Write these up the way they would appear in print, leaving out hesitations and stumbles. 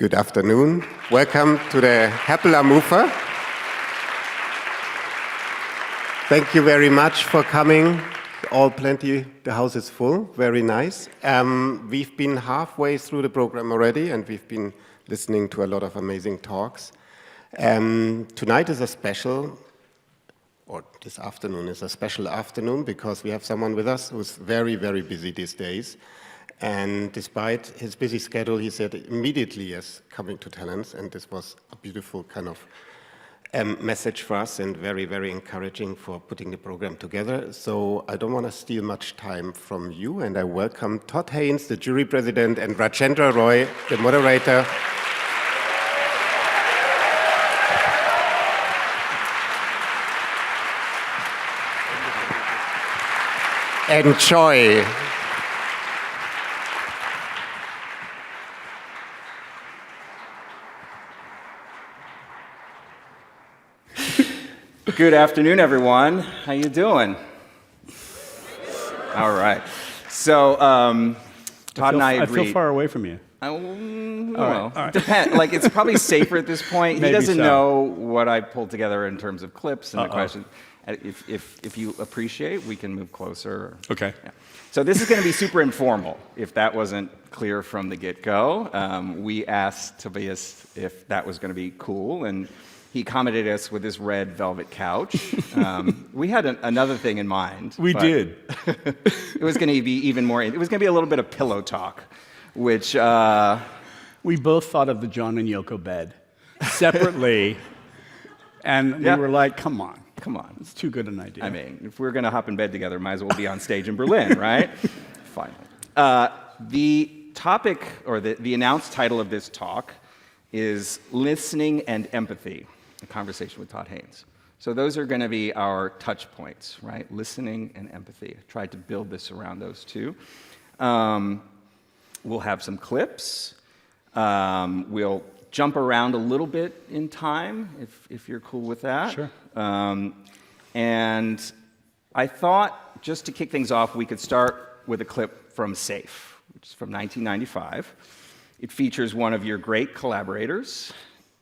Good afternoon. Welcome to the Happela Mover. Thank you very much for coming. All plenty, the house is full, very nice. We've been halfway through the program already, and we've been listening to a lot of amazing talks. Tonight is a special, or this afternoon is a special afternoon, because we have someone with us who's very, very busy these days. And despite his busy schedule, he said immediately yes, coming to Talents, and this was a beautiful kind of message for us and very, very encouraging for putting the program together. So I don't want to steal much time from you, and I welcome Todd Haynes, the jury president, and Rajendra Roy, the moderator. Enjoy. Good afternoon, everyone. How you doing? All right. So, Todd and I agreed. I feel far away from you. Well, depends. Like, it's probably safer at this point. He doesn't know what I pulled together in terms of clips and the questions. If you appreciate, we can move closer. Okay. Yeah. So this is going to be super informal, if that wasn't clear from the get-go. We asked Tobias if that was going to be cool, and he accommodated us with this red velvet couch. We had another thing in mind. We did. It was going to be even more. It was going to be a little bit of pillow talk, which we both thought of the John and Yoko bed separately, and we were like, "Come on, it's too good an idea." I mean, if we're going to hop in bed together, might as well be on stage in Berlin, right? Fine. The topic, or the announced title of this talk, is Listening and Empathy. A conversation with Todd Haynes. So those are going to be our touch points, right? Listening and empathy. I tried to build this around those two. We'll have some clips. We'll jump around a little bit in time, if you're cool with that. Sure. And I thought, just to kick things off, we could start with a clip from Safe, which is from 1995. It features one of your great collaborators,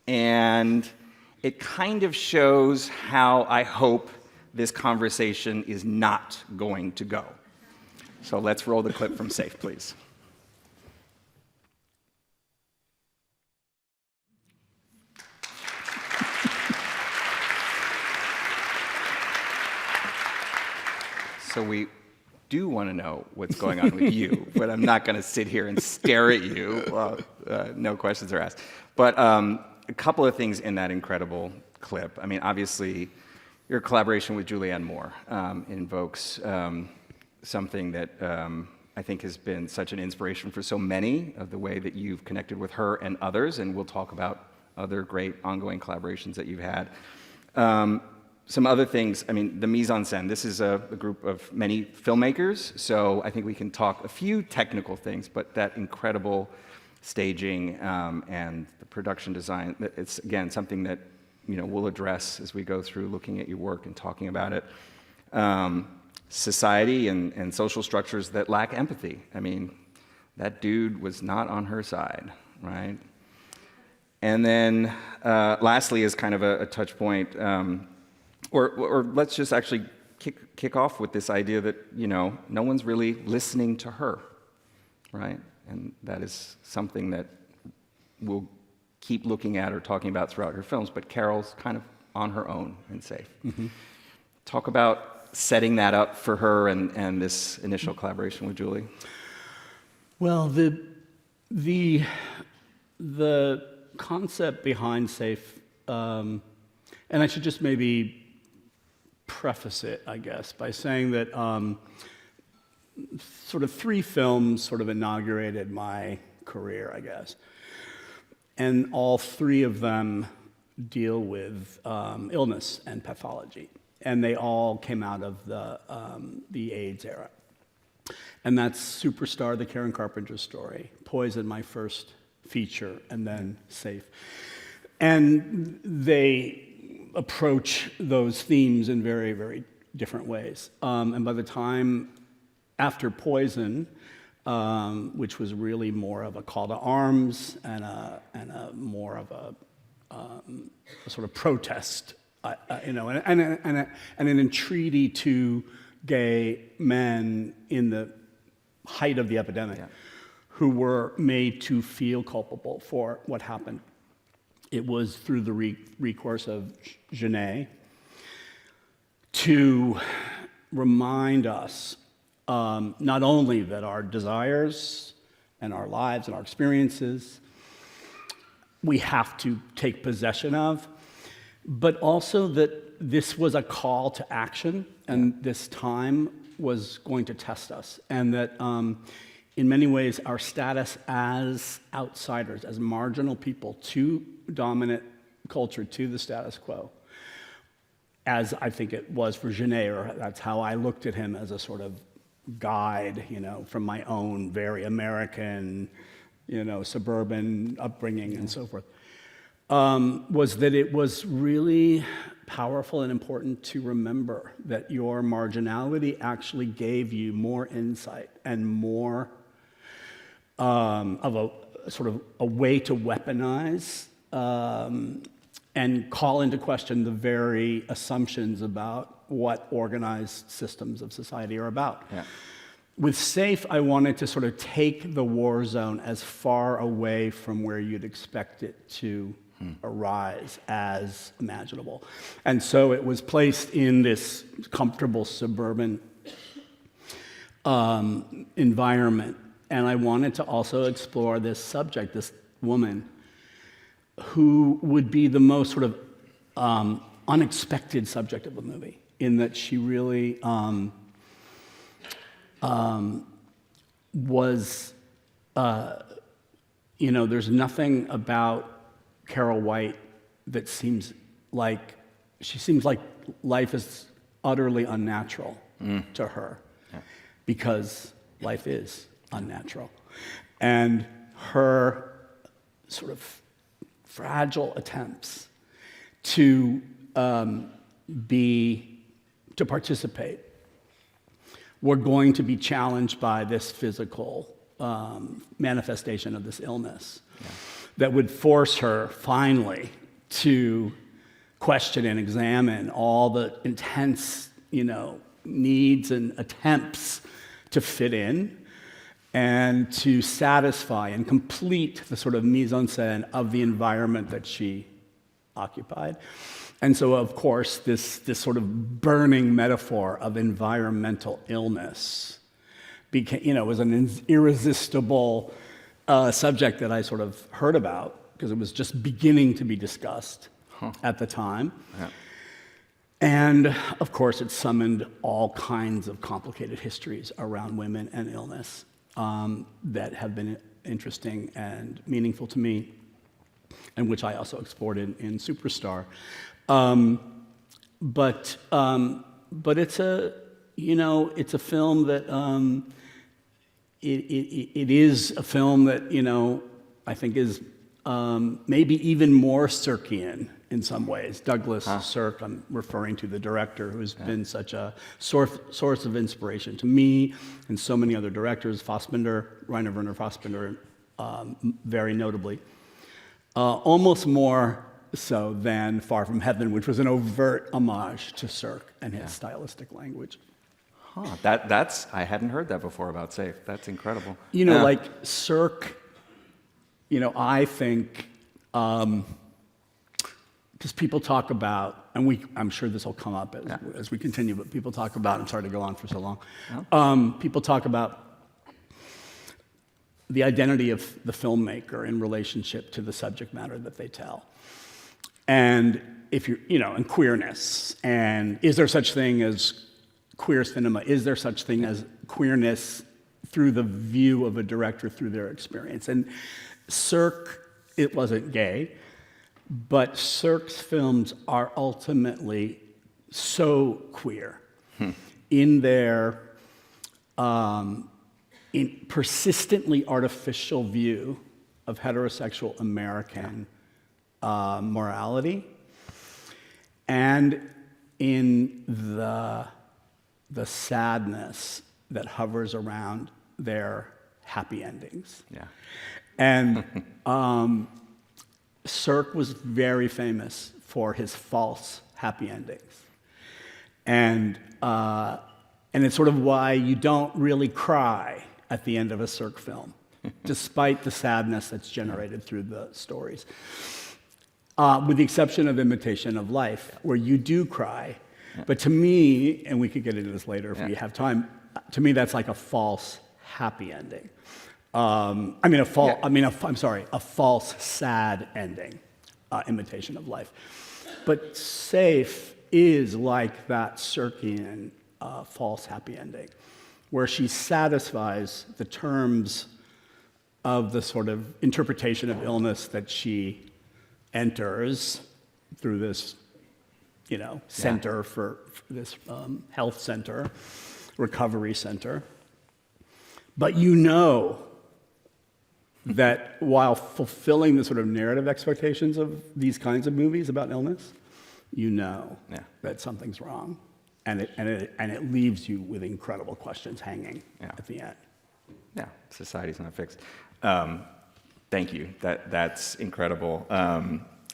and it kind of shows how I hope this conversation is not going to go. So let's roll the clip from Safe, please. So we do want to know what's going on with you, but I'm not going to sit here and stare at you while no questions are asked. But a couple of things in that incredible clip. I mean, obviously, your collaboration with Julianne Moore invokes something that I think has been such an inspiration for so many, of the way that you've connected with her and others, and we'll talk about other great ongoing collaborations that you've had. Some other things, I mean, the mise en scène. This is a group of many filmmakers, so I think we can talk a few technical things, but that incredible staging and the production design, it's, again, something that we'll address as we go through looking at your work and talking about it. Society and social structures that lack empathy. I mean, that dude was not on her side, right? And then lastly is kind of a touch point, or let's just actually kick off with this idea that, no one's really listening to her, right? And that is something that we'll keep looking at or talking about throughout her films, but Carol's kind of on her own and Safe. Mm-hmm. Talk about setting that up for her and this initial collaboration with Julie. Well, the concept behind Safe, and I should just maybe preface it, I guess, by saying that sort of 3 films sort of inaugurated my career, I guess. And all 3 of them deal with illness and pathology. And they all came out of the AIDS era. And that's Superstar, the Karen Carpenter story, Poison, my first feature, and then Safe. And they approach those themes in very, very different ways. And by the time after Poison, which was really more of a call to arms and a more of a sort of protest, and an entreaty to gay men in the height of the epidemic, who were made to feel culpable for what happened. It was through the recourse of Genet to remind us not only that our desires and our lives and our experiences we have to take possession of, but also that this was a call to action, and this time was going to test us, and that in many ways our status as outsiders, as marginal people to dominant culture, to the status quo, as I think it was for Genet, or that's how I looked at him, as a sort of guide, from my own very American, suburban upbringing and so forth, was that it was really powerful and important to remember that your marginality actually gave you more insight and more of a sort of a way to weaponize and call into question the very assumptions about what organized systems of society are about. Yeah. With SAFE, I wanted to sort of take the war zone as far away from where you'd expect it to arise as imaginable. And so it was placed in this comfortable suburban environment. And I wanted to also explore this subject, this woman, who would be the most sort of unexpected subject of the movie, in that she really was, there's nothing about Carol White that seems like life is utterly unnatural to her, because life is unnatural. And her sort of fragile attempts to participate were going to be challenged by this physical manifestation of this illness that would force her finally to question and examine all the intense, needs and attempts to fit in and to satisfy and complete the sort of mise-en-scène of the environment that she occupied. And so, of course, this sort of burning metaphor of environmental illness was an irresistible subject that I sort of heard about, because it was just beginning to be discussed at the time. Yeah. And, of course, it summoned all kinds of complicated histories around women and illness that have been interesting and meaningful to me, and which I also explored in Superstar. But it's a film that it is a film that I think is maybe even more Sirkian in some ways. Douglas Sirk, I'm referring to, the director, who's been such a source of inspiration to me and so many other directors. Rainer Werner Fassbinder, very notably. Almost more so than Far From Heaven, which was an overt homage to Sirk and his stylistic language. That's I hadn't heard that before about SAFE. That's incredible. Like Sirk, I think, because people talk about, and I'm sure this will come up as we continue, but people talk about, I'm sorry to go on for so long, people talk about the identity of the filmmaker in relationship to the subject matter that they tell. And if and queerness, and is there such thing as queer cinema? Is there such thing as queerness through the view of a director, through their experience? And Sirk, it wasn't gay, but Sirk's films are ultimately so queer in their persistently artificial view of heterosexual American morality, and in the sadness that hovers around their happy endings. Yeah. And Cirque was very famous for his false happy endings. And it's sort of why you don't really cry at the end of a Cirque film, despite the sadness that's generated through the stories. With the exception of Imitation of Life, where you do cry. Yeah. But to me, and we could get into this later if we have time, to me that's like a false happy ending. A false sad ending, Imitation of Life. But Safe is like that Circean false happy ending, where she satisfies the terms of the sort of interpretation of illness that she enters through this, center for this health center, recovery center. But that while fulfilling the sort of narrative expectations of these kinds of movies about illness, that something's wrong. And it leaves you with incredible questions hanging at the end. Yeah, society's not fixed. Thank you. That's incredible.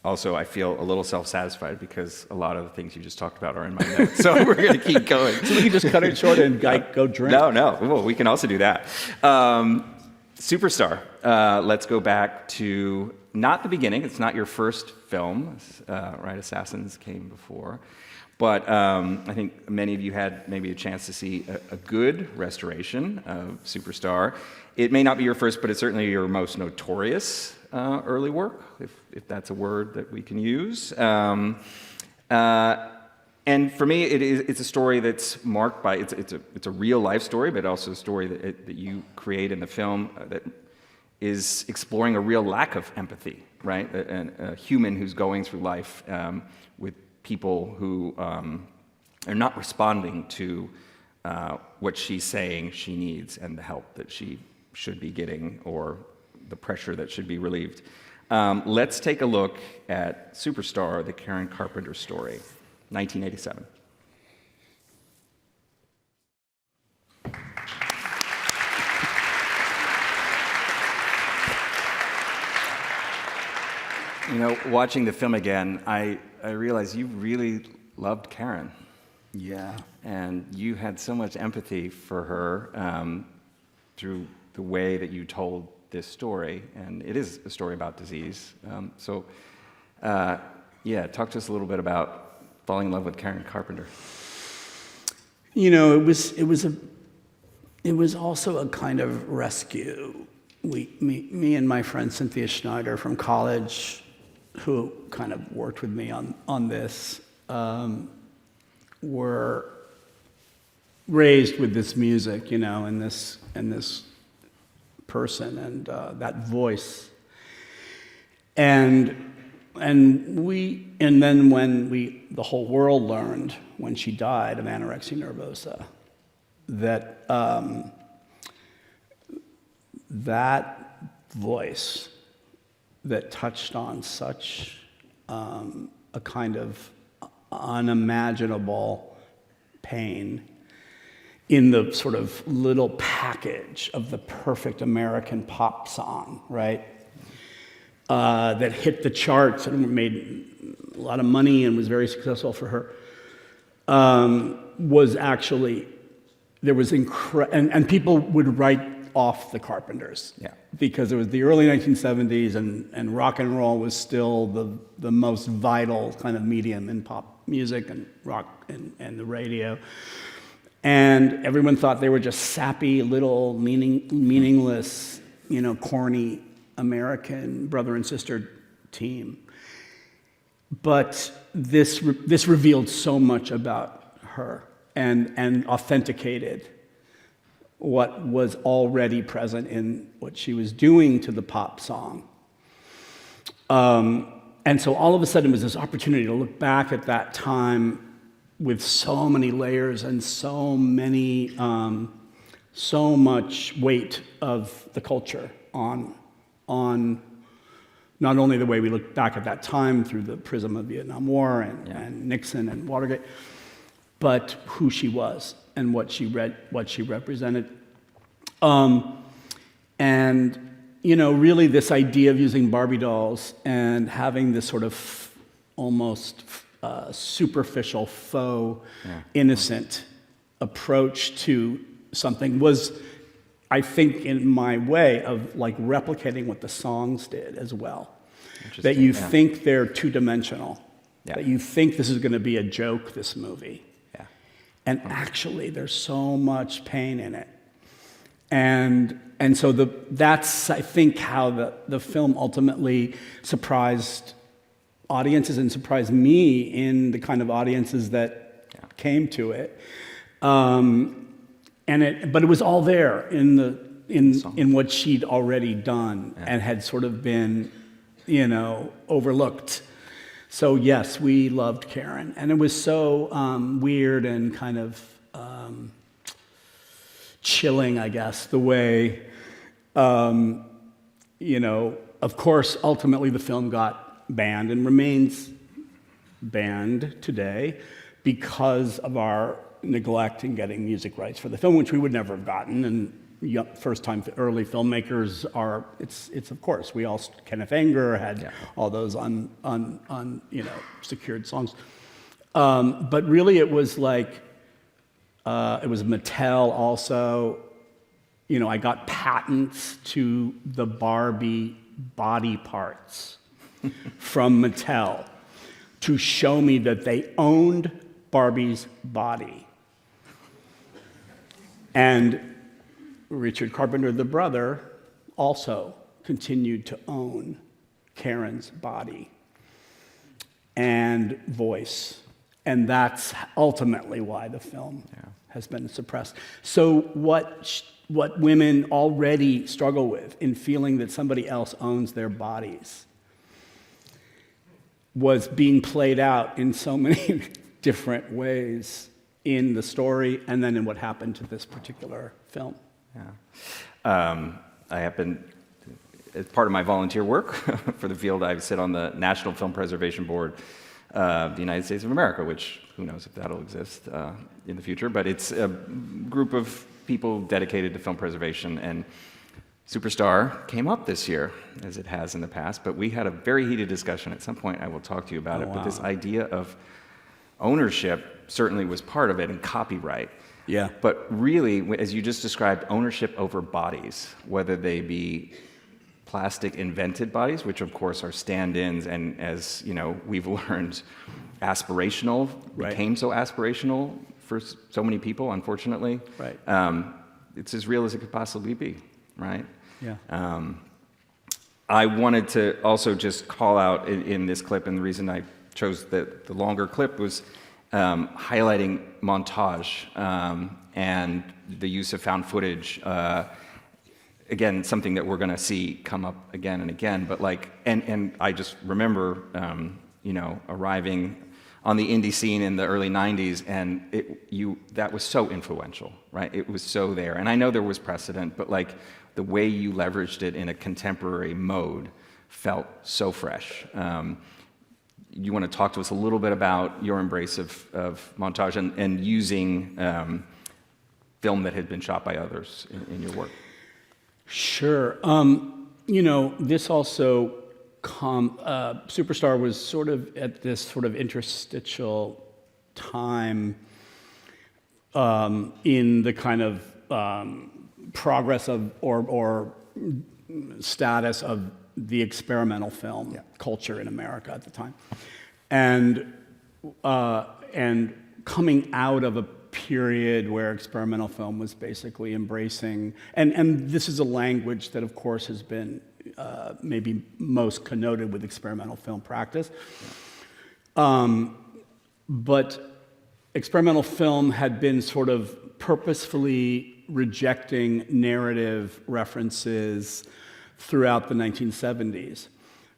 Also, I feel a little self-satisfied because a lot of the things you just talked about are in my notes. So we're going to keep going. So we can just cut it short and go drink. No. Well, we can also do that. Superstar. Let's go back to not the beginning. It's not your first film, right? Assassins came before. But I think many of you had maybe a chance to see a good restoration of Superstar. It may not be your first, but it's certainly your most notorious early work, if that's a word that we can use. And for me, it's a story that's marked by, it's a real life story, but also a story that you create in the film that is exploring a real lack of empathy, right? A human who's going through life with people who are not responding to what she's saying she needs and the help that she should be getting or the pressure that should be relieved. Let's take a look at Superstar, the Karen Carpenter story, 1987. Watching the film again, I realized you really loved Karen. Yeah. And you had so much empathy for her through the way that you told this story, and it is a story about disease. Talk to us a little bit about falling in love with Karen Carpenter. It was also a kind of rescue. Me and my friend Cynthia Schneider from college, who kind of worked with me on this, were raised with this music, and this person and that voice, and then when the whole world learned when she died of anorexia nervosa that that voice that touched on such a kind of unimaginable pain in the sort of little package of the perfect American pop song, right? That hit the charts and made a lot of money and was very successful for her, was actually, there was and people would write off the Carpenters. Yeah. Because it was the early 1970s and rock and roll was still the most vital kind of medium in pop music and rock and the radio. And everyone thought they were just sappy, little, meaningless, corny American brother and sister team. But this revealed so much about her and authenticated what was already present in what she was doing to the pop song. And so all of a sudden it was this opportunity to look back at that time with so many layers and so much weight of the culture on not only the way we look back at that time through the prism of Vietnam War and Nixon and Watergate, but who she was and what she represented. And, really this idea of using Barbie dolls and having this sort of almost superficial, faux, innocent approach to something was, I think, in my way of like replicating what the songs did as well. That you think they're two-dimensional, that you think this is going to be a joke, this movie. And actually, there's so much pain in it. And so that's, I think, how the film ultimately surprised audiences and surprised me in the kind of audiences that came to it. But it was all there in what she'd already done and had sort of been, overlooked. So yes, we loved Karen, and it was so weird and kind of chilling, I guess, the way, of course, ultimately the film got banned and remains banned today because of our neglect in getting music rights for the film, which we would never have gotten. And first-time early filmmakers are, it's of course, we all, Kenneth Anger had all those secured songs. But really it was like, it was Mattel also. I got patents to the Barbie body parts from Mattel to show me that they owned Barbie's body. And Richard Carpenter, the brother, also continued to own Karen's body and voice. And that's ultimately why the film has been suppressed. So what women already struggle with in feeling that somebody else owns their bodies was being played out in so many different ways in the story and then in what happened to this particular film. I happen, as part of my volunteer work for the field, I sit on the National Film Preservation Board of the United States of America, which who knows if that'll exist in the future, but it's a group of people dedicated to film preservation, and Superstar came up this year, as it has in the past, but we had a very heated discussion. At some point I will talk to you about it, but this idea of ownership certainly was part of it, and copyright. Yeah. But really, as you just described, ownership over bodies, whether they be plastic invented bodies, which of course are stand-ins, and as we've learned, aspirational, became so aspirational for so many people, unfortunately. Right. It's as real as it could possibly be, right? Yeah. I wanted to also just call out in this clip, and the reason I chose the longer clip was highlighting montage and the use of found footage. Again, something that we're going to see come up again and again. But and I just remember, arriving on the indie scene in the early '90s, and that was so influential, right? It was so there, and I know there was precedent, but the way you leveraged it in a contemporary mode felt so fresh. You want to talk to us a little bit about your embrace of montage and using film that had been shot by others in your work? Sure. This also, Superstar was sort of at this sort of interstitial time in the kind of progress of or status of the experimental film culture in America at the time, and coming out of a period where experimental film was basically embracing, and this is a language that of course has been maybe most connoted with experimental film practice, but experimental film had been sort of purposefully rejecting narrative references throughout the 1970s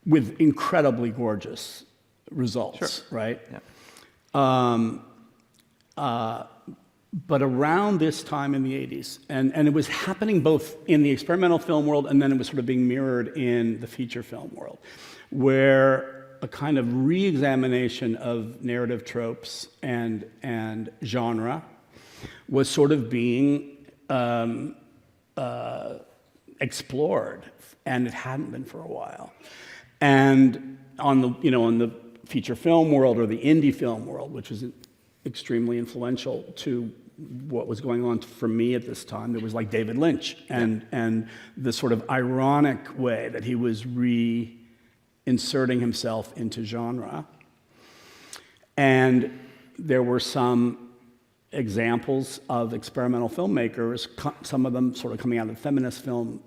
with incredibly gorgeous results, right? Yeah. But around this time in the 80s, and it was happening both in the experimental film world and then it was sort of being mirrored in the feature film world, where a kind of re-examination of narrative tropes and genre was sort of being explored, and it hadn't been for a while. And on the feature film world or the indie film world, which was extremely influential to what was going on for me at this time, there was like David Lynch and the sort of ironic way that he was reinserting himself into genre. And there were some examples of experimental filmmakers, some of them sort of coming out of feminist film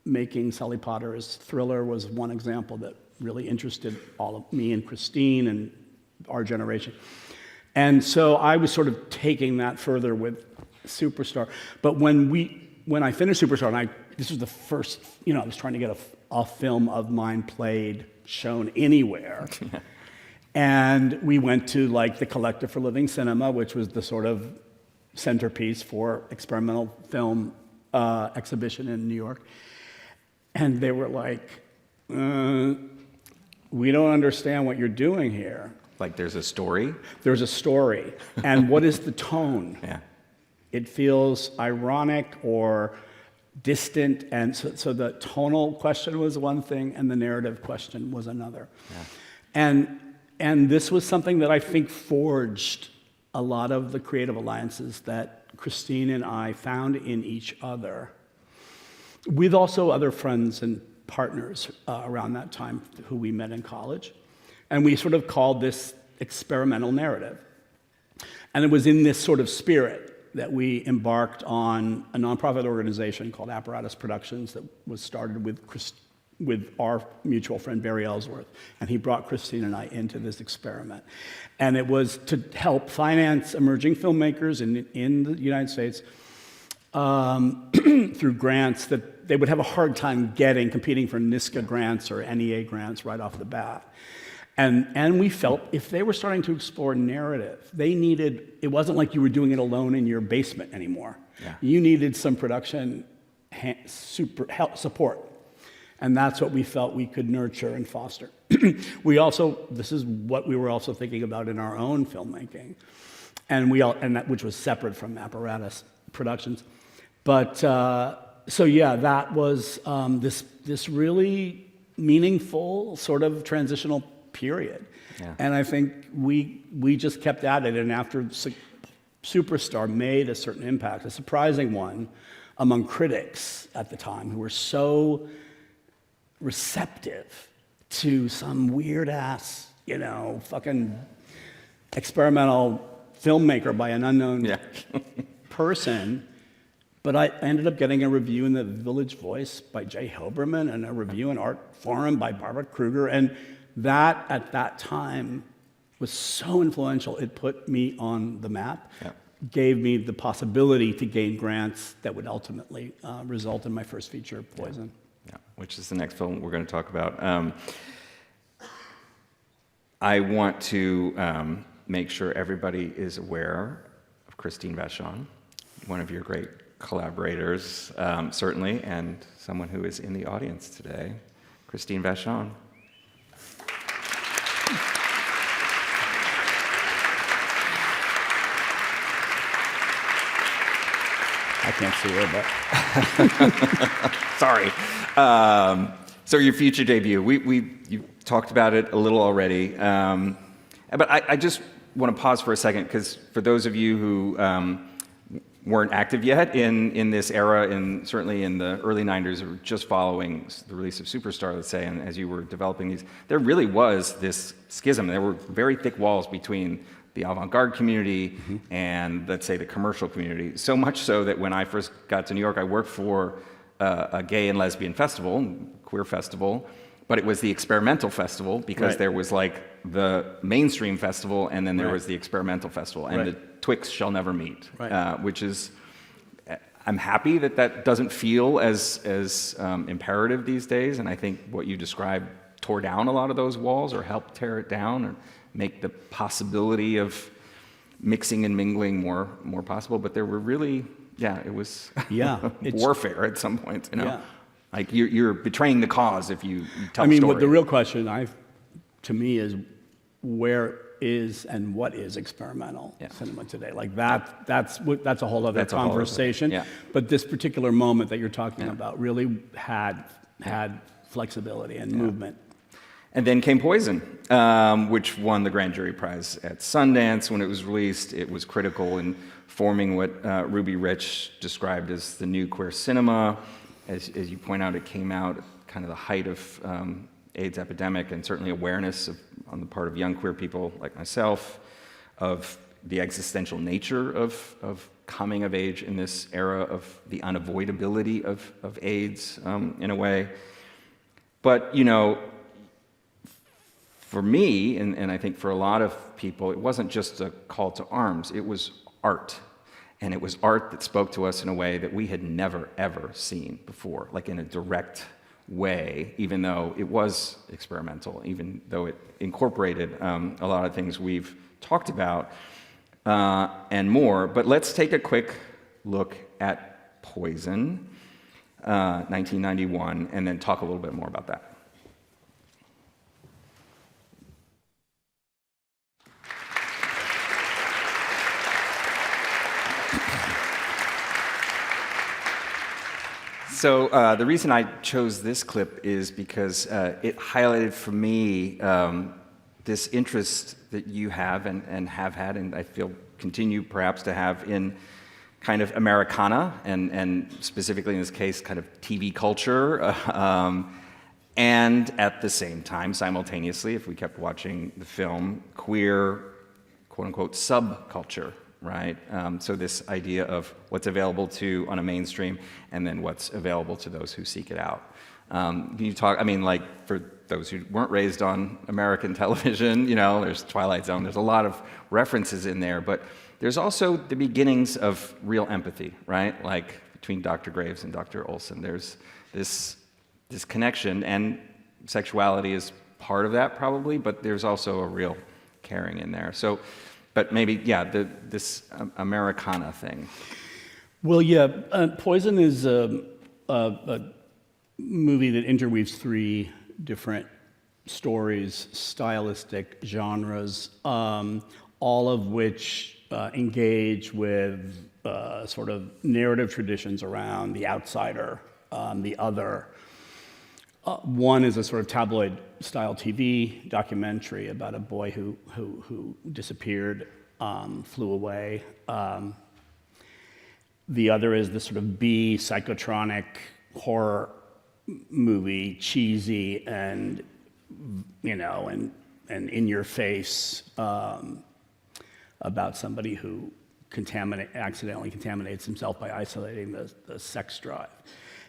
making. Sally Potter's Thriller was one example that really interested all of me and Christine and our generation. And so I was sort of taking that further with Superstar. But when I finished Superstar, and this was the first, I was trying to get a film of mine played, shown anywhere. And we went to like the Collective for Living Cinema, which was the sort of centerpiece for experimental film exhibition in New York. And they were like, we don't understand what you're doing here. Like there's a story? There's a story. And what is the tone? Yeah. It feels ironic or distant. And so the tonal question was one thing, and the narrative question was another. Yeah. And this was something that I think forged a lot of the creative alliances that Christine and I found in each other, with also other friends and partners around that time who we met in college. And we sort of called this experimental narrative. And it was in this sort of spirit that we embarked on a nonprofit organization called Apparatus Productions that was started with our mutual friend Barry Ellsworth. And he brought Christine and I into this experiment. And it was to help finance emerging filmmakers in the United States through grants that they would have a hard time competing for NISCA grants or NEA grants right off the bat. And we felt if they were starting to explore narrative, it wasn't like you were doing it alone in your basement anymore. Yeah. You needed some production support. And that's what we felt we could nurture and foster. This is what we were also thinking about in our own filmmaking. Which was separate from Apparatus Productions. But, that was this really meaningful sort of transitional period. Yeah. And I think we just kept at it, and after Superstar made a certain impact, a surprising one among critics at the time who were so receptive to some weird-ass, fucking experimental filmmaker by an unknown person. But I ended up getting a review in the Village Voice by Jay Hilberman and a review in Art Forum by Barbara Kruger. And that, at that time, was so influential. It put me on the map, gave me the possibility to gain grants that would ultimately result in my first feature, Poison. Yeah, which is the next film we're going to talk about. I want to make sure everybody is aware of Christine Vachon, one of your great collaborators, certainly, and someone who is in the audience today. Christine Vachon. I can't see her, but sorry. So your feature debut, you talked about it a little already, but I just want to pause for a second, because for those of you who weren't active yet in this era, certainly in the early 90s, or just following the release of Superstar, let's say, and as you were developing these, there really was this schism. There were very thick walls between the avant-garde community and, let's say, the commercial community. So much so that when I first got to New York, I worked for a gay and lesbian festival, queer festival, but it was the experimental festival, because there was like the mainstream festival, and then there was the experimental festival, and the twixt shall never meet, which is, I'm happy that doesn't feel as imperative these days, and I think what you described tore down a lot of those walls, or helped tear it down, or make the possibility of mixing and mingling more possible. But there were really, it was warfare at some point, Like you're betraying the cause if you tell the story. What the real question to me is, where is and what is experimental Yeah. cinema today. Like that's a whole other That's a whole other- conversation. yeah. But this particular moment that you're talking about really had flexibility and movement. And then came Poison, which won the Grand Jury Prize at Sundance when it was released. It was critical in forming what Ruby Rich described as the new queer cinema. As you point out, it came out at kind of the height of AIDS epidemic, and certainly awareness on the part of young queer people like myself of the existential nature of coming of age in this era of the unavoidability of AIDS in a way. But, you know, for me, and I think for a lot of people, it wasn't just a call to arms, it was art. And it was art that spoke to us in a way that we had never, ever seen before, like in a direct way, even though it was experimental, even though it incorporated a lot of things we've talked about and more. But let's take a quick look at Poison, 1991, and then talk a little bit more about that. So the reason I chose this clip is because it highlighted for me this interest that you have and have had, and I feel continue perhaps to have in kind of Americana, and specifically in this case, kind of TV culture, and at the same time, simultaneously, if we kept watching the film, queer, quote-unquote, subculture. Right? So this idea of what's available on a mainstream and then what's available to those who seek it out. Can you talk, I mean, like, for those who weren't raised on American television, you know, there's Twilight Zone, there's a lot of references in there, but there's also the beginnings of real empathy, right? Like, between Dr. Graves and Dr. Olson, there's this connection, and sexuality is part of that probably, but there's also a real caring in there. So, but maybe, yeah, this Americana thing. Well, yeah, Poison is a movie that interweaves three different stories, stylistic genres, all of which engage with sort of narrative traditions around the outsider, the other. One is a sort of tabloid-style TV documentary about a boy who disappeared, flew away. The other is this sort of B psychotronic horror movie, cheesy and, you know, and in your face, about somebody who accidentally contaminates himself by isolating the sex drive.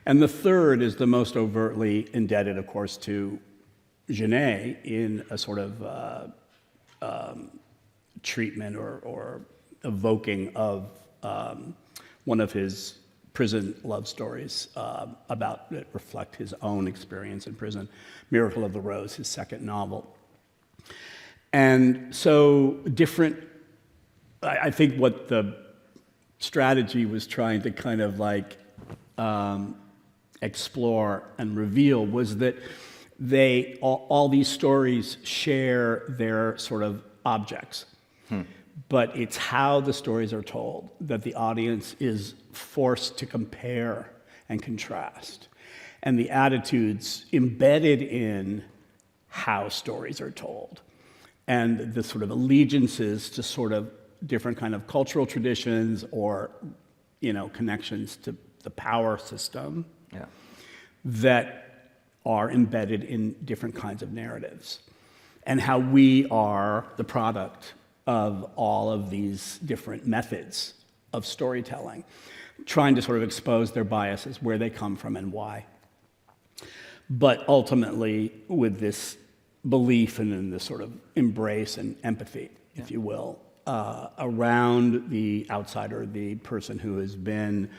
And the third is the most overtly indebted, of course, to Genet in a sort of treatment or evoking of one of his prison love stories about that reflect his own experience in prison, Miracle of the Rose, his second novel. And so I think what the strategy was trying to kind of like explore and reveal was that all these stories share their sort of objects. But it's how the stories are told that the audience is forced to compare and contrast. And the attitudes embedded in how stories are told. And the sort of allegiances to sort of different kind of cultural traditions or, you know, connections to the power system. Yeah. That are embedded in different kinds of narratives, and how we are the product of all of these different methods of storytelling, trying to sort of expose their biases, where they come from and why. But ultimately with this belief and in this sort of embrace and empathy, if you will, around the outsider, the person who has been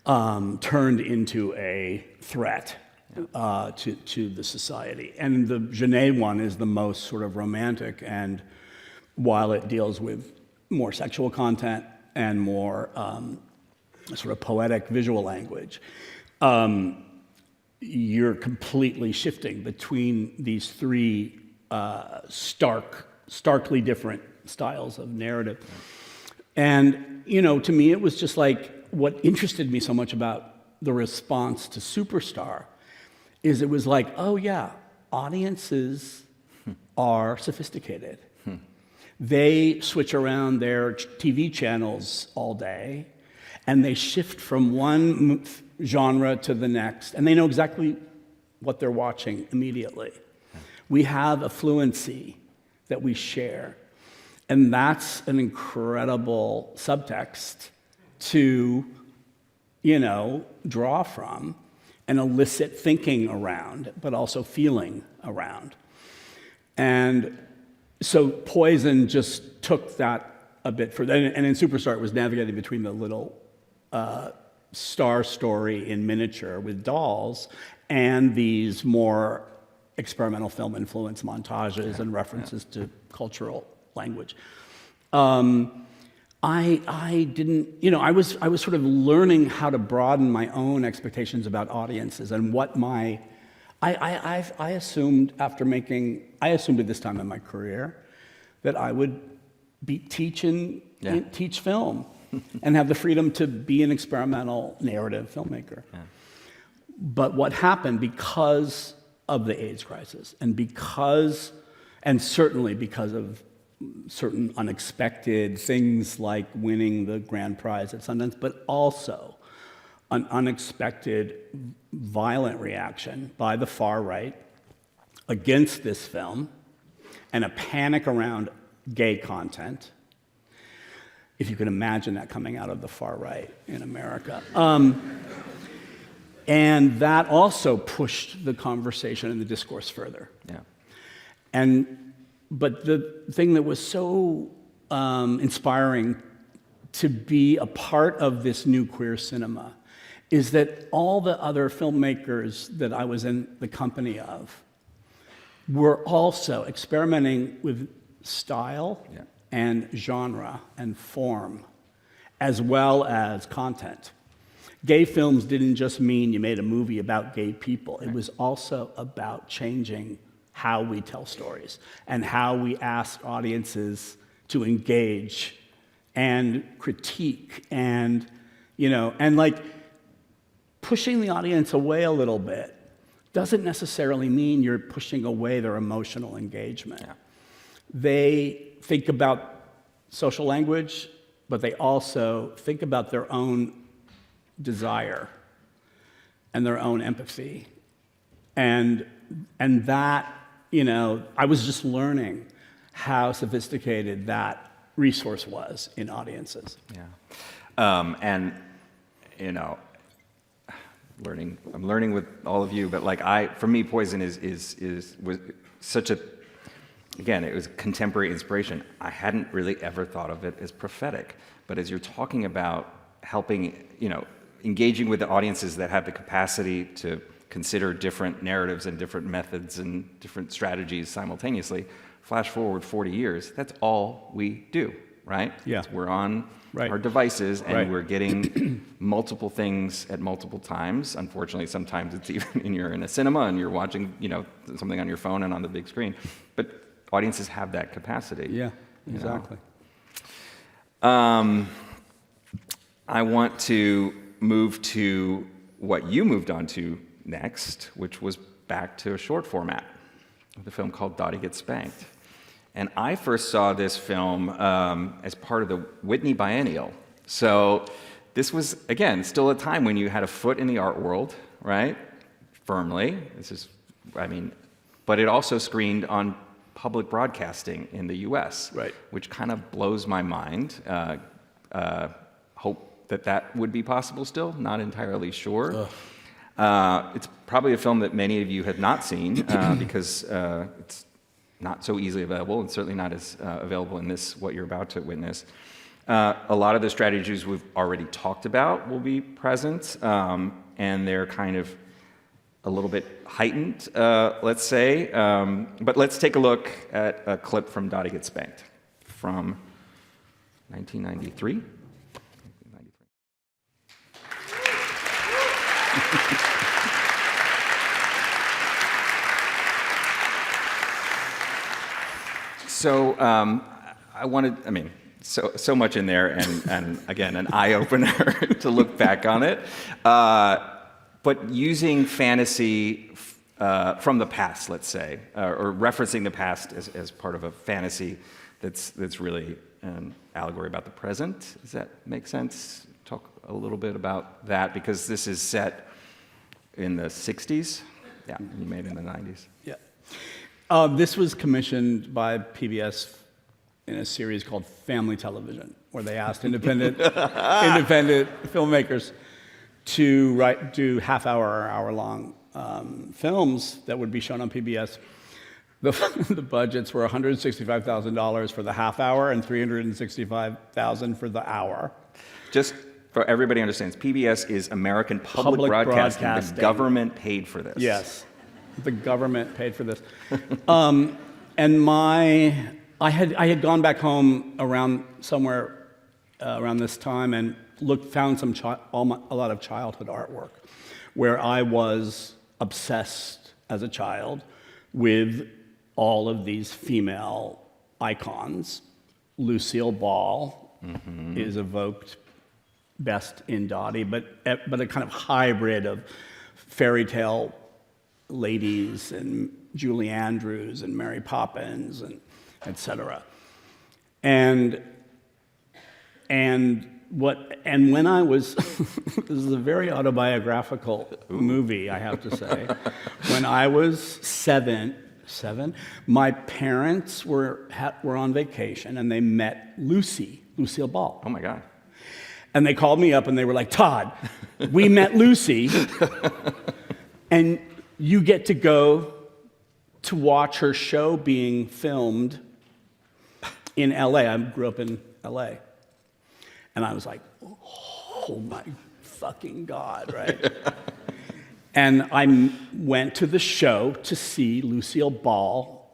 turned into a threat to the society. And the Genet one is the most sort of romantic, and while it deals with more sexual content and more sort of poetic visual language, you're completely shifting between these three stark starkly different styles of narrative. And, to me, it was just like what interested me so much about the response to Superstar is it was like, oh yeah, audiences are sophisticated. They switch around their TV channels all day, and they shift from one genre to the next, and they know exactly what they're watching immediately. We have a fluency that we share, and that's an incredible subtext to, draw from and elicit thinking around, but also feeling around. And so Poison just took that a bit further. And in Superstar, it was navigating between the little star story in miniature with dolls and these more experimental film influence montages and references to cultural language. I didn't, I was sort of learning how to broaden my own expectations about audiences and what I assumed at this time in my career that I would teach film and have the freedom to be an experimental narrative filmmaker. Yeah. But what happened because of the AIDS crisis and certainly because of certain unexpected things like winning the grand prize at Sundance, but also an unexpected violent reaction by the far right against this film and a panic around gay content, if you can imagine that coming out of the far right in America. And that also pushed the conversation and the discourse further. Yeah. But the thing that was so inspiring to be a part of this new queer cinema is that all the other filmmakers that I was in the company of were also experimenting with style and genre and form, as well as content. Gay films didn't just mean you made a movie about gay people. It was also about changing how we tell stories and how we ask audiences to engage and critique and, and like pushing the audience away a little bit doesn't necessarily mean you're pushing away their emotional engagement. Yeah. They think about social language, but they also think about their own desire and their own empathy. And that, I was just learning how sophisticated that resource was in audiences. Yeah. I'm learning with all of you, but for me, Poison was such a, again, it was contemporary inspiration. I hadn't really ever thought of it as prophetic, but as you're talking about helping, engaging with the audiences that have the capacity to consider different narratives and different methods and different strategies simultaneously, flash forward 40 years, that's all we do, right? Yeah. We're on our devices and we're getting multiple things at multiple times. Unfortunately, sometimes it's even you're in a cinema and you're watching, something on your phone and on the big screen. But audiences have that capacity. Yeah, exactly. I want to move to what you moved on to next, which was back to a short format with a film called Dottie Gets Spanked. And I first saw this film as part of the Whitney Biennial. So this was, again, still a time when you had a foot in the art world, right? Firmly. But it also screened on public broadcasting in the US, right, which kind of blows my mind. Hope that would be possible still, not entirely sure. It's probably a film that many of you have not seen because it's not so easily available and certainly not as available in this, what you're about to witness. A lot of the strategies we've already talked about will be present, and they're kind of a little bit heightened, let's say. But let's take a look at a clip from Dottie Gets Spanked from 1993. So I wanted, I mean, so much in there, and again, an eye-opener to look back on it. But using fantasy from the past, let's say, or referencing the past as part of a fantasy that's really an allegory about the present. Does that make sense? Talk a little bit about that, because this is set in the 60s. Yeah, you made it in the 90s. Yeah. This was commissioned by PBS in a series called Family Television, where they asked independent filmmakers to do half-hour or hour-long films that would be shown on PBS. The budgets were $165,000 for the half hour and $365,000 for the hour. Just for everybody understands, PBS is American Public Broadcasting. The government paid for this. Yes, the government paid for this. And I had gone back home around this time and found a lot of childhood artwork where I was obsessed as a child with all of these female icons. Lucille Ball is evoked best in Dottie, but a kind of hybrid of fairy tale ladies and Julie Andrews and Mary Poppins and etc. And when I was this is a very autobiographical movie, I have to say. When I was seven, my parents were on vacation and they met Lucille Ball. Oh my God. And they called me up and they were like, Todd, we met Lucy and you get to go to watch her show being filmed in LA. I grew up in LA. And I was like, oh my fucking God, right? And I went to the show to see Lucille Ball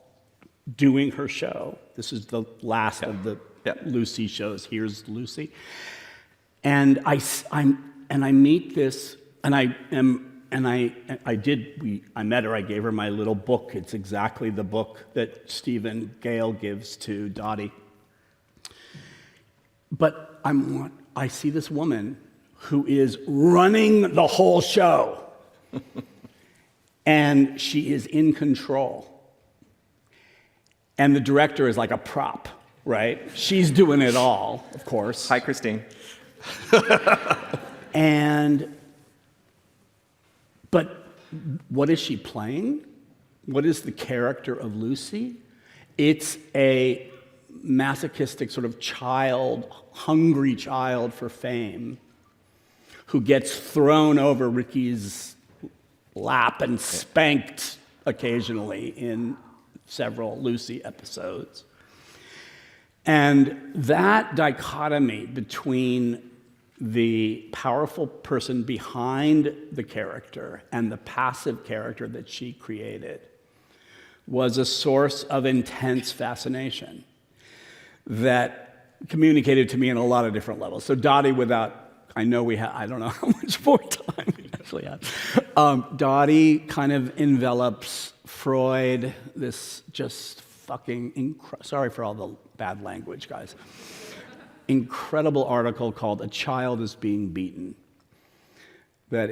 doing her show. This is the last of the Lucy shows. Here's Lucy. And I meet this, and I met her. I gave her my little book. It's exactly the book that Stephen Gale gives to Dottie. But I see this woman who is running the whole show. And she is in control. And the director is like a prop, right? She's doing it all, of course. Hi, Christine. But what is she playing? What is the character of Lucy? It's a masochistic sort of hungry child for fame, who gets thrown over Ricky's lap and spanked occasionally in several Lucy episodes. And that dichotomy between the powerful person behind the character and the passive character that she created was a source of intense fascination that communicated to me on a lot of different levels. So Dottie, I don't know how much more time we actually have. Dottie kind of envelops Freud, this just fucking, sorry for all the bad language, guys. Incredible article called "A Child is Being Beaten," that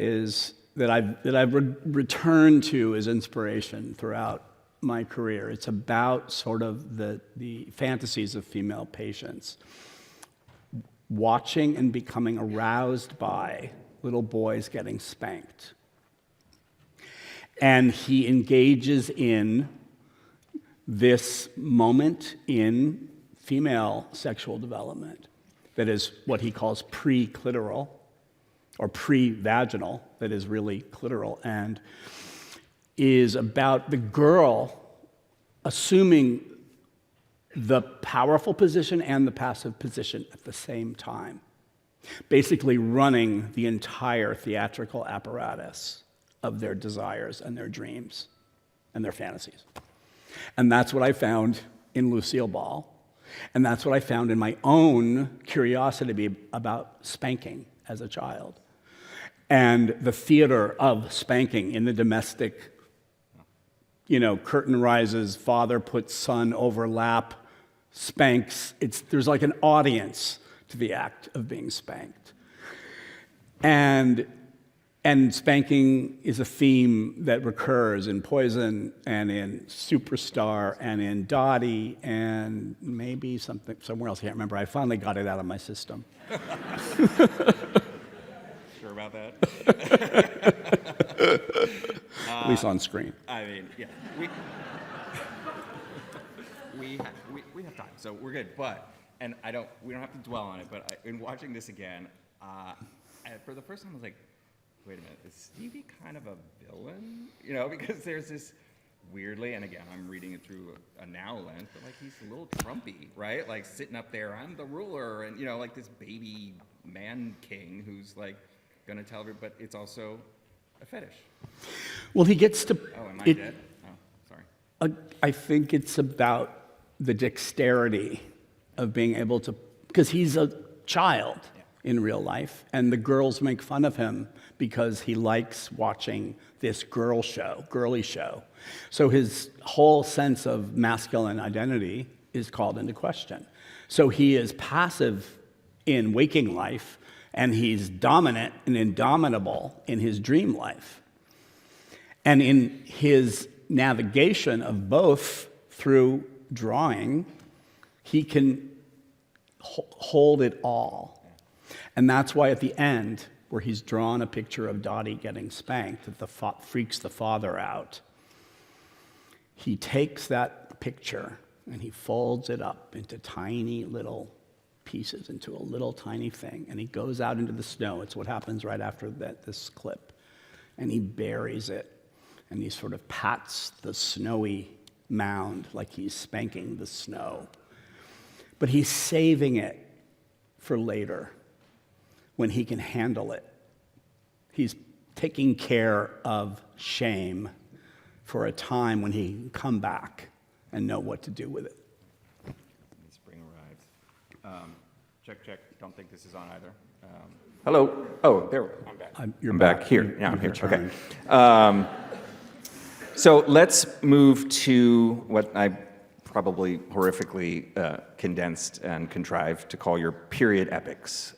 I've returned to as inspiration throughout my career. It's about sort of the fantasies of female patients, watching and becoming aroused by little boys getting spanked. And he engages in this moment in female sexual development that is what he calls pre-clitoral or pre-vaginal, that is really clitoral, and is about the girl assuming the powerful position and the passive position at the same time, basically running the entire theatrical apparatus of their desires and their dreams and their fantasies. And that's what I found in Lucille Ball. And that's what I found in my own curiosity about spanking as a child. And the theater of spanking in the domestic, curtain rises, father puts son over lap, spanks. There's like an audience to the act of being spanked. And spanking is a theme that recurs in Poison and in Superstar and in Dottie and maybe somewhere else. I can't remember. I finally got it out of my system. Sure about that? At least on screen. I mean, yeah. We have time, so we're good. But, and we don't have to dwell on it, but in watching this again, for the first time I was like, wait a minute, is Stevie kind of a villain? You know, because there's this weirdly, and again, I'm reading it through a now lens, but like he's a little Trumpy, right? Like sitting up there, I'm the ruler, and you know, like this baby man king who's like gonna tell everybody, but it's also a fetish. Well, he gets to. Oh, am I dead? Oh, sorry. I think it's about the dexterity of being able to, because he's a child in real life, and the girls make fun of him because he likes watching this girly show. So his whole sense of masculine identity is called into question. So he is passive in waking life, and he's dominant and indomitable in his dream life. And in his navigation of both through drawing, he can hold it all. And that's why at the end, where he's drawn a picture of Dottie getting spanked, that freaks the father out, he takes that picture and he folds it up into tiny little pieces, into a little tiny thing, and he goes out into the snow. It's what happens right after this clip. And he buries it, and he sort of pats the snowy mound like he's spanking the snow. But he's saving it for later, when he can handle it. He's taking care of shame for a time when he can come back and know what to do with it. Spring arrives. Check. Don't think this is on either. Hello. Oh, there. I'm back. I'm back here. Yeah, I'm here. Okay. So let's move to what I probably horrifically condensed and contrived to call your period epics.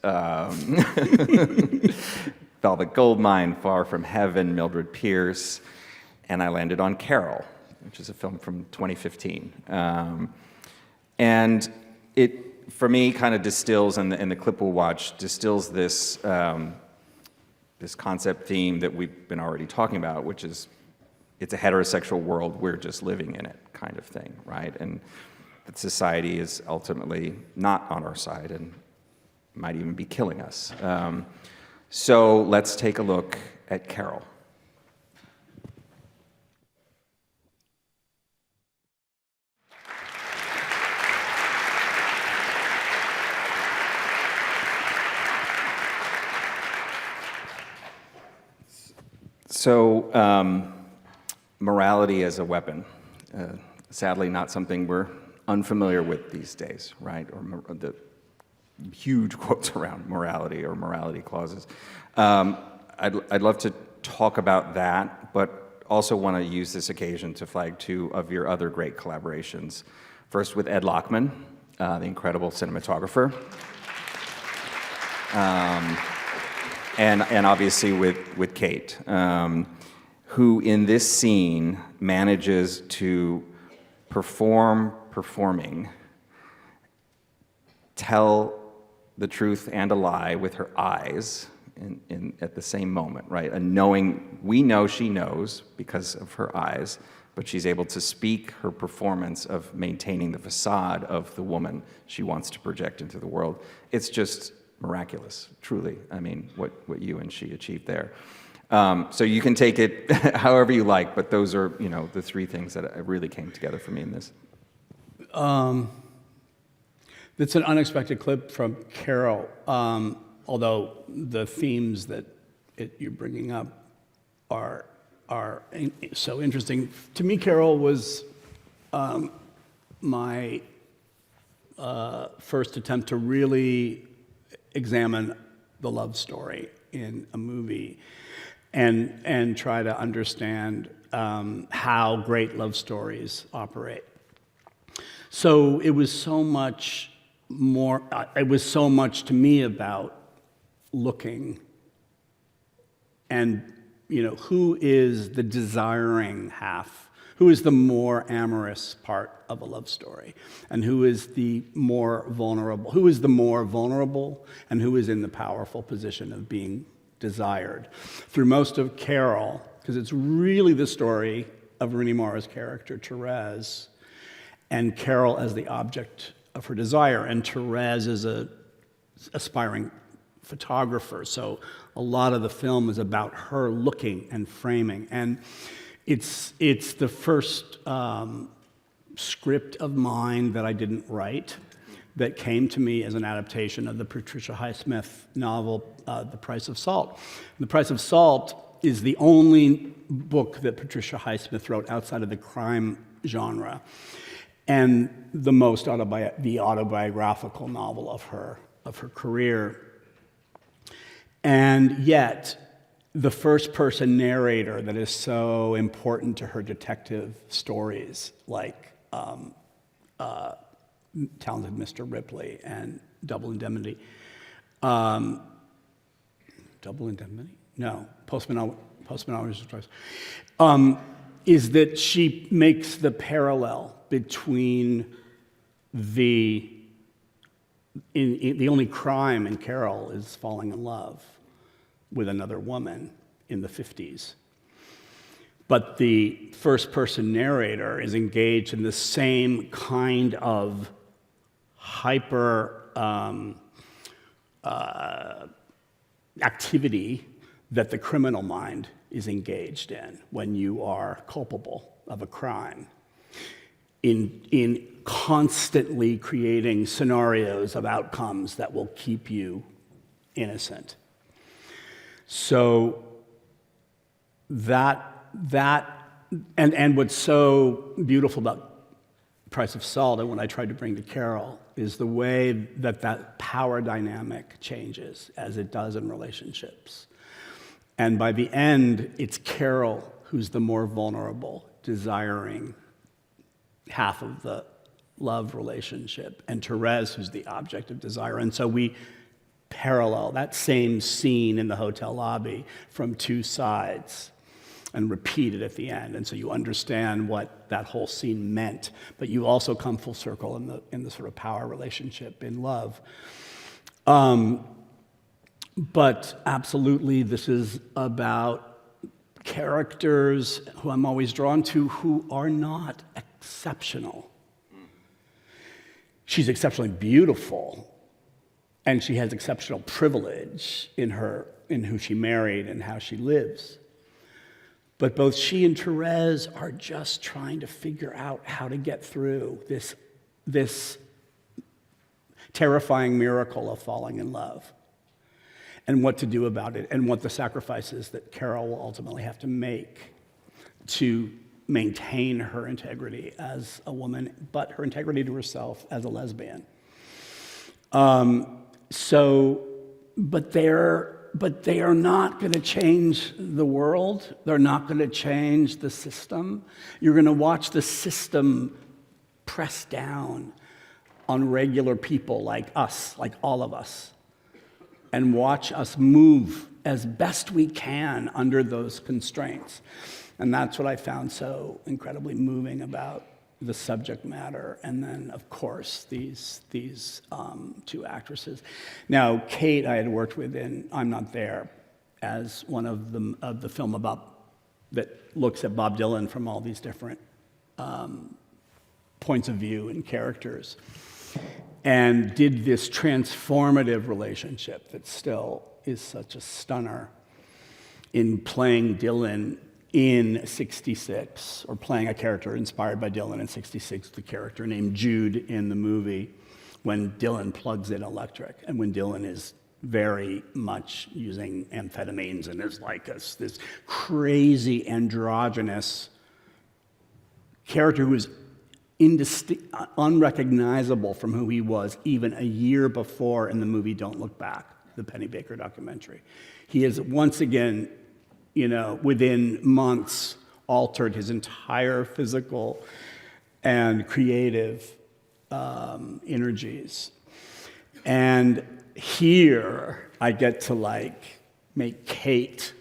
Velvet Goldmine, Far From Heaven, Mildred Pierce, and I landed on Carol, which is a film from 2015. And it, for me, kind of distills, and the clip we'll watch, distills this, this concept theme that we've been already talking about, which is it's a heterosexual world, we're just living in it kind of thing, right? And that society is ultimately not on our side and might even be killing us. So let's take a look at Carol. So, morality as a weapon. Sadly, not something we're unfamiliar with these days, right? Or the huge quotes around morality or morality clauses. I'd love to talk about that, but also want to use this occasion to flag two of your other great collaborations. First with Ed Lachman, the incredible cinematographer. And obviously with Kate, who in this scene manages to performing, tell the truth and a lie with her eyes at the same moment, right? And we know she knows because of her eyes, but she's able to speak her performance of maintaining the facade of the woman she wants to project into the world. It's just miraculous, truly. I mean, what you and she achieved there. So you can take it however you like, but those are, the three things that really came together for me in this. It's an unexpected clip from Carol, although the themes that you're bringing up are so interesting. To me, Carol was my first attempt to really examine the love story in a movie and try to understand how great love stories operate. So it was so much more, it was so much to me about looking and, who is the desiring half? Who is the more amorous part of a love story? And who is the more vulnerable? Who is the more vulnerable and who is in the powerful position of being desired? Through most of Carol, because it's really the story of Rooney Mara's character, Therese, and Carol as the object of her desire, and Therese is an aspiring photographer, so a lot of the film is about her looking and framing, and it's the first script of mine that I didn't write that came to me as an adaptation of the Patricia Highsmith novel, The Price of Salt. And The Price of Salt is the only book that Patricia Highsmith wrote outside of the crime genre, and the most the autobiographical novel of her career. And yet, the first-person narrator that is so important to her detective stories, like Talented Mr. Ripley and Double Indemnity. Double Indemnity? No, Postman Always Twice. Is that she makes the parallel between the only crime in Carol is falling in love with another woman in the 50s. But the first-person narrator is engaged in the same kind of hyper activity that the criminal mind is engaged in when you are culpable of a crime, in constantly creating scenarios of outcomes that will keep you innocent. So and what's so beautiful about Price of Salt, and what I tried to bring to Carol, is the way that power dynamic changes as it does in relationships. And by the end, it's Carol who's the more vulnerable, desiring half of the love relationship, and Therese who's the object of desire. And so we parallel that same scene in the hotel lobby from two sides and repeat it at the end. And so you understand what that whole scene meant, but you also come full circle in the sort of power relationship in love. But absolutely, this is about characters who I'm always drawn to who are not exceptional. She's exceptionally beautiful, and she has exceptional privilege in who she married and how she lives. But both she and Therese are just trying to figure out how to get through this terrifying miracle of falling in love, and what to do about it, and what the sacrifices that Carol will ultimately have to make to maintain her integrity as a woman, but her integrity to herself as a lesbian. But they are not going to change the world. They're not going to change the system. You're going to watch the system press down on regular people like us, like all of us, and watch us move as best we can under those constraints. And that's what I found so incredibly moving about the subject matter. And then, of course, these two actresses. Now, Kate, I had worked with in I'm Not There as one of the film that looks at Bob Dylan from all these different points of view and characters, and did this transformative relationship that still is such a stunner in playing Dylan in 66, or playing a character inspired by Dylan in 66, the character named Jude in the movie, when Dylan plugs in electric, and when Dylan is very much using amphetamines and is like this crazy androgynous character who is unrecognizable from who he was even a year before in the movie Don't Look Back, the Penny Baker documentary. He is once again, within months, altered his entire physical and creative energies. And here I get to like make Kate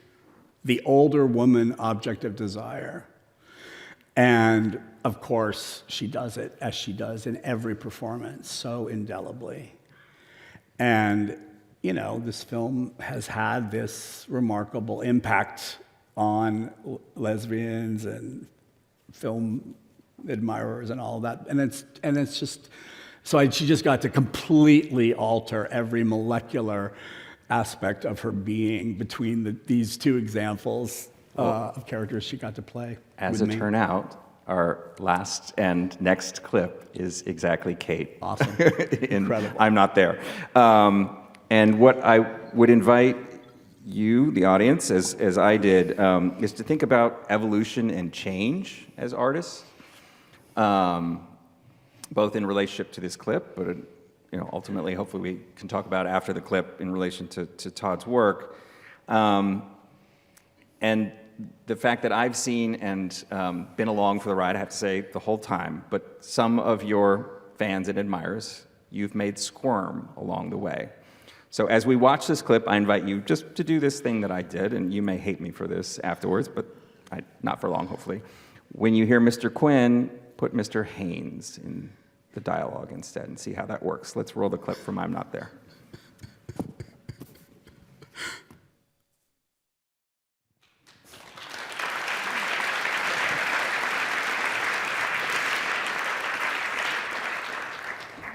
the older woman object of desire. And of course, she does it as she does in every performance so indelibly. And, you know, this film has had this remarkable impact on lesbians and film admirers and all that. And it's just, she just got to completely alter every molecular aspect of her being between these two examples of characters she got to play. As it turned out, our last and next clip is exactly Kate. Awesome. Incredible. I'm not there. And what I would invite you, the audience, as I did, is to think about evolution and change as artists, both in relationship to this clip, but ultimately, hopefully, we can talk about after the clip in relation to Todd's work, and the fact that I've seen and been along for the ride, I have to say, the whole time. But some of your fans and admirers, you've made squirm along the way. So as we watch this clip, I invite you just to do this thing that I did, and you may hate me for this afterwards, but not for long, hopefully. When you hear Mr. Quinn, put Mr. Haynes in the dialogue instead and see how that works. Let's roll the clip from I'm Not There.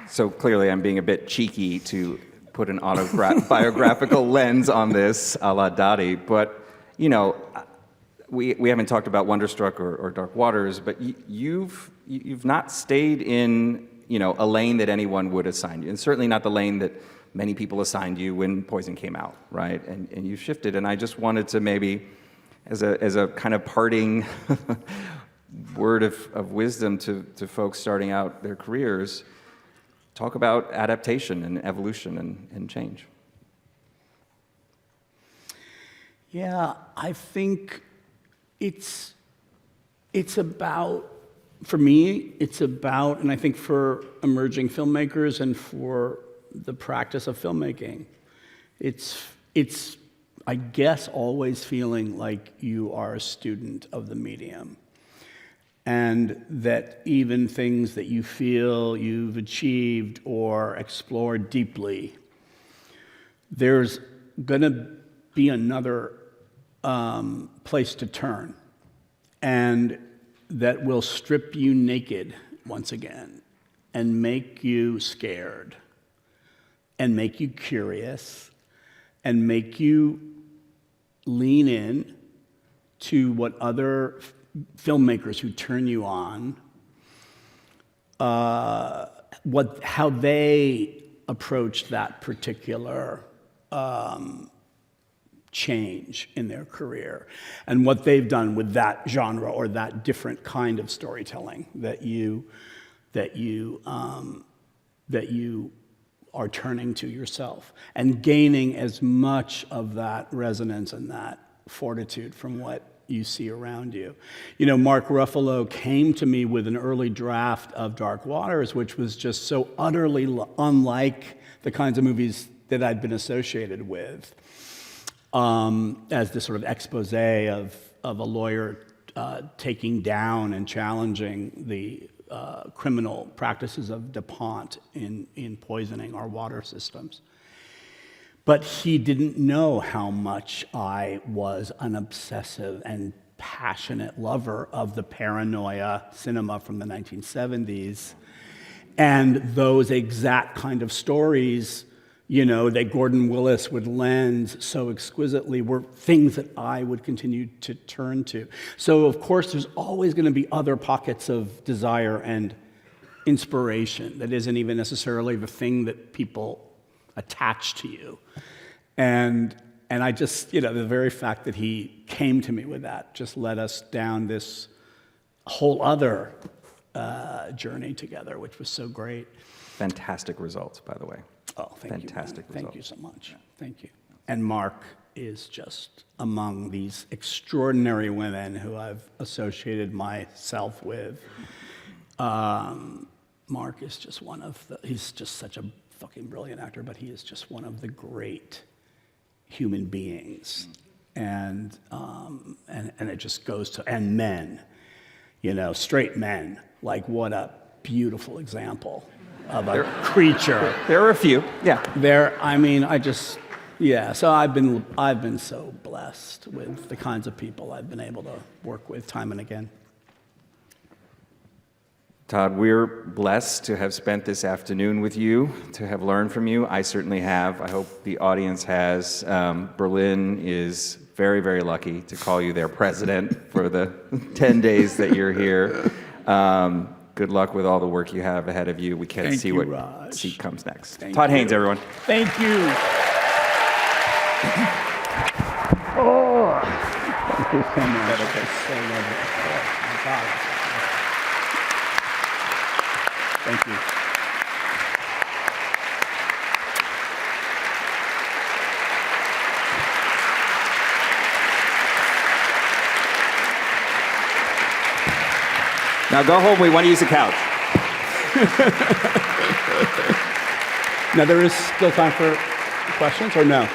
So clearly I'm being a bit cheeky to put an autobiographical lens on this, a la Dottie, but, we haven't talked about Wonderstruck or Dark Waters, but you've not stayed in, a lane that anyone would assign you, and certainly not the lane that many people assigned you when Poison came out, right? And you shifted, and I just wanted to maybe, as a kind of parting word of wisdom to folks starting out their careers, talk about adaptation and evolution and change. Yeah, I think it's about, for me, it's about, and I think for emerging filmmakers and for the practice of filmmaking, it's I guess, always feeling like you are a student of the medium. And that even things that you feel you've achieved or explored deeply, there's going to be another place to turn, and that will strip you naked once again and make you scared and make you curious and make you lean in to what other filmmakers who turn you on, how they approached that particular change in their career, and what they've done with that genre or that different kind of storytelling that you are turning to yourself, and gaining as much of that resonance and that fortitude from what you see around you. You know, Mark Ruffalo came to me with an early draft of Dark Waters, which was just so utterly unlike the kinds of movies that I'd been associated with, as this sort of expose of a lawyer taking down and challenging the criminal practices of DuPont in poisoning our water systems. But he didn't know how much I was an obsessive and passionate lover of the paranoia cinema from the 1970s, and those exact kind of stories, you know, that Gordon Willis would lend so exquisitely were things that I would continue to turn to. So, of course, there's always going to be other pockets of desire and inspiration that isn't even necessarily the thing that people attach to you. And I just, you know, the very fact that he came to me with that just led us down this whole other journey together, which was so great. Fantastic results, by the way. Oh, thank you. Fantastic results. Thank you so much. Yeah. Thank you. And Mark is just among these extraordinary women who I've associated myself with. Mark is just he's just such a fucking brilliant actor, but he is just one of the great human beings. And it just goes to, and men, straight men, like what a beautiful example of a creature. There are a few, yeah. So I've been so blessed with the kinds of people I've been able to work with time and again. Todd, we're blessed to have spent this afternoon with you, to have learned from you. I certainly have. I hope the audience has. Berlin is very, very lucky to call you their president for the 10 days that you're here. Good luck with all the work you have ahead of you. We can't see what seat comes next. Todd Haynes, everyone. Thank you. Oh, thank you so much. So lovely. Oh, my God. Thank you. Now go home. We want to use the couch. Now there is still time for questions, or no?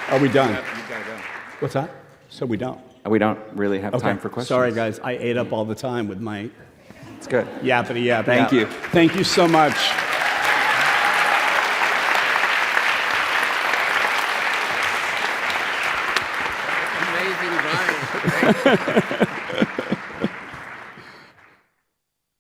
Are we done? You gotta go. What's that? So we don't. We don't really have time for questions. Sorry, guys. I ate up all the time with my It's good. yappity yap. Thank you. Thank you so much. Amazing, Brian.